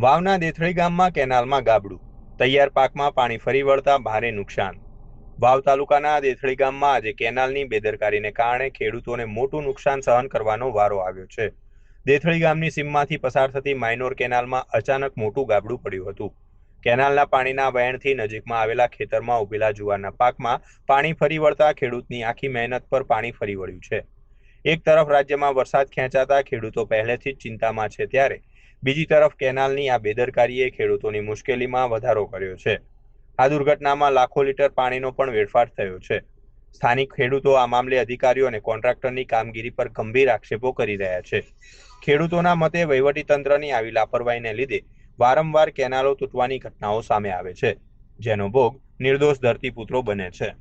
વાવના દેથળી ગામમાં કેનાલમાં ગાબડું, તૈયાર પાકમાં પાણી ફરી વળતા ભારે નુકસાન। વાવ તાલુકાના દેથળી ગામમાં આજે કેનાલની બેદરકારીને કારણે ખેડૂતોને મોટું નુકસાન સહન કરવાનો વારો આવ્યો છે। દેથળી ગામની સીમમાંથી પસાર થતી માઇનોર કેનાલમાં અચાનક મોટું ગાબડું પડ્યું હતું। કેનાલના પાણીના વહેણથી નજીકમાં આવેલા ખેતરમાં ઉભેલા જુવારના પાકમાં પાણી ફરી વળતા ખેડૂતની આખી મહેનત પર પાણી ફરી વળ્યું છે। એક તરફ રાજ્યમાં વરસાદ ખેંચાતા ખેડૂતો પહેલેથી જ ચિંતામાં છે, ત્યારે બીજી તરફ કેનાલની આ બેદરકારીએ ખેડૂતોની મુશ્કેલીમાં વધારો કર્યો છે। આ દુર્ઘટનામાં લાખો લીટર પાણીનો પણ વેડફાટ થયો છે। સ્થાનિક ખેડૂતો આ મામલે અધિકારીઓ અને કોન્ટ્રાક્ટરની કામગીરી પર ગંભીર આક્ષેપો કરી રહ્યા છે। ખેડૂતોના મતે વહીવટીતંત્રની આવી લાપરવાહીને લીધે વારંવાર કેનાલો તૂટવાની ઘટનાઓ સામે આવે છે, જેનો ભોગ નિર્દોષ ધરતીપુત્રો બને છે।